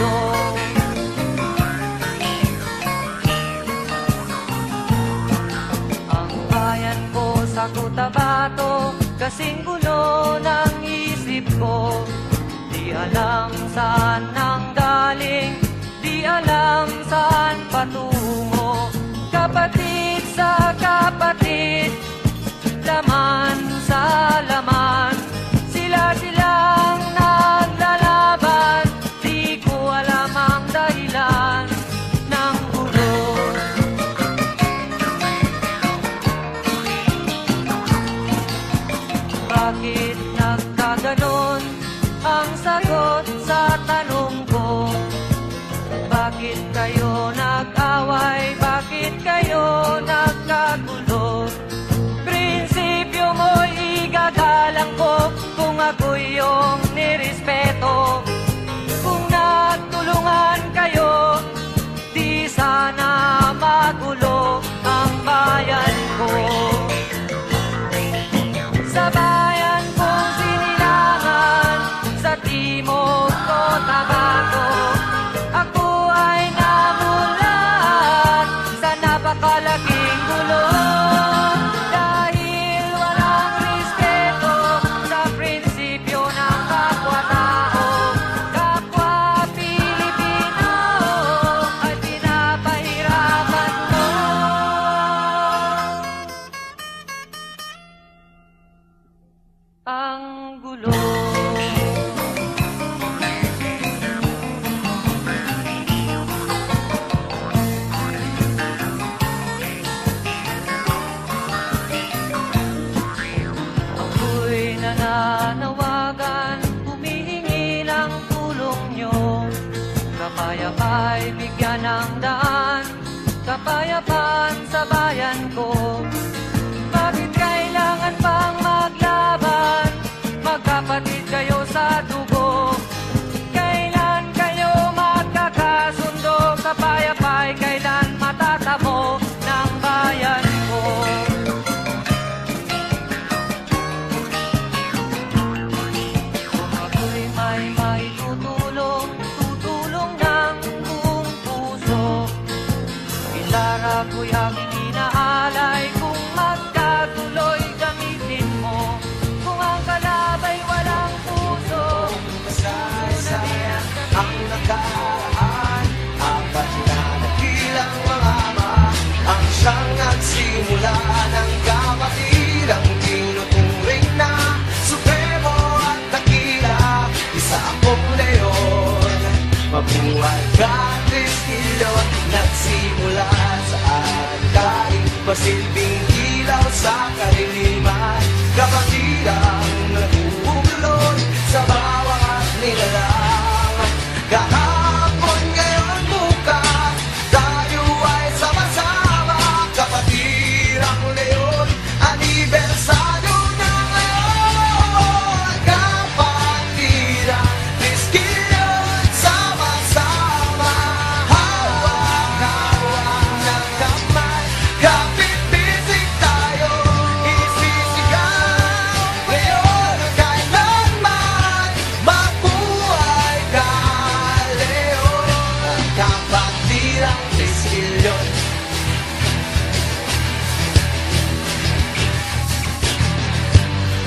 gulo. Ang bayan ko sa Cotabato, kasing gulo ng isip ko. Di alam saan nang galing, di alam saan patungo. Kapatid sa kapatid, laman sa laman, sila-silang naglalaban. Di ko alam ang dahilan ng gulo. Bakit nagkaganon ang sagot sa tanong ko? Bakit kayo nag-away? Bakit kayo nagkagulo? Prinsipyo mo'y igagalang ko kung ako'y iyong nirespeto. Kung nagtulungan kayo, di sana magulo ang bayan ko. Sa bayan kong sinilangan, sa timog Cotabato, ako ay namulan sa napakalaking gulo. Dahil walang respeto sa prinsipyo ng kapwa-tao, kapwa Pilipino ay pinapahirapan mo. Ang gulo. Ako'y nananawagan, humihingi ng tulong nyo. Kapayapa'y bigyan ng daan, kapayapaan sa bayan ko. Bakit kailangan pang maglaban? Magkapatid kayo sa dugo. Kailan kayo magkakasundo? Kapayapa'y kailan matatamo ng bayan ko? Kung ako'y may maitutulong, tutulong ng buong puso. Pilara ko'y aking inaalay, kung magkatuloy gamitin mo. Kung ang kalabay walang puso, Masaya ang nakaraan, apat na nakilang mga ama, ang siyang nagsimula ng kapatirang tinuturing na supremo at dakila. Isa akong leon, mabuhay ka, Tristilio, nagsimula sa agkain, masilbing ilaw sa kariliman, kapatirang nagugulod sa bawat nilalang. Kahapon, ngayon, bukas, tayo ay sama-sama, kapatirang leon, anibersaryo na ngayon. Kapatirang Tristilio, sama-sama, hawak-hawak ng kamay, kapit-bisig tayo, isisigaw ngayon at kailanman, mabuhay ka, Leon, kapatirang Tristilio.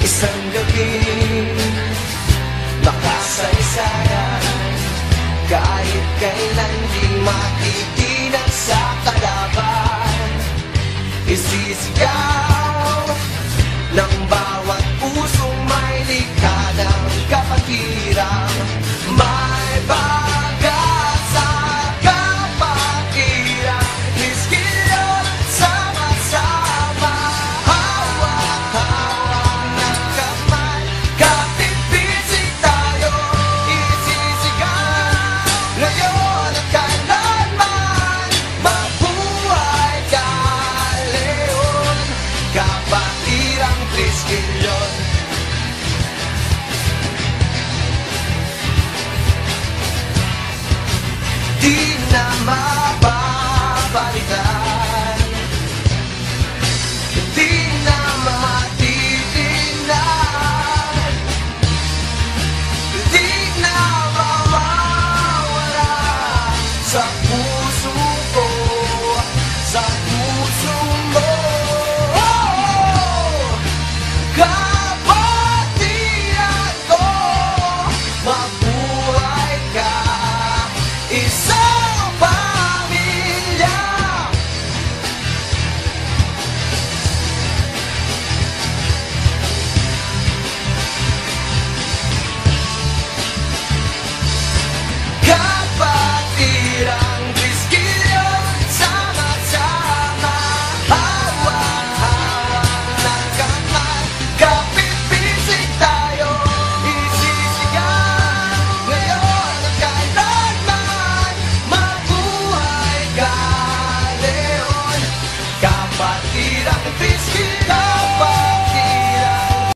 Isang gabi, makasaysayan, kahit kailan di matitinag sa kalaban. Isisigaw ng bawat pusong may likha ng kapatirang may bagat sa kapatirang Tristilio, sama-sama, hawak-hawak ng kamay, kapit-bisig tayo, isisigaw ngayon at kailanman, mabuhay ka, Leon, kapatirang Tristilio. sa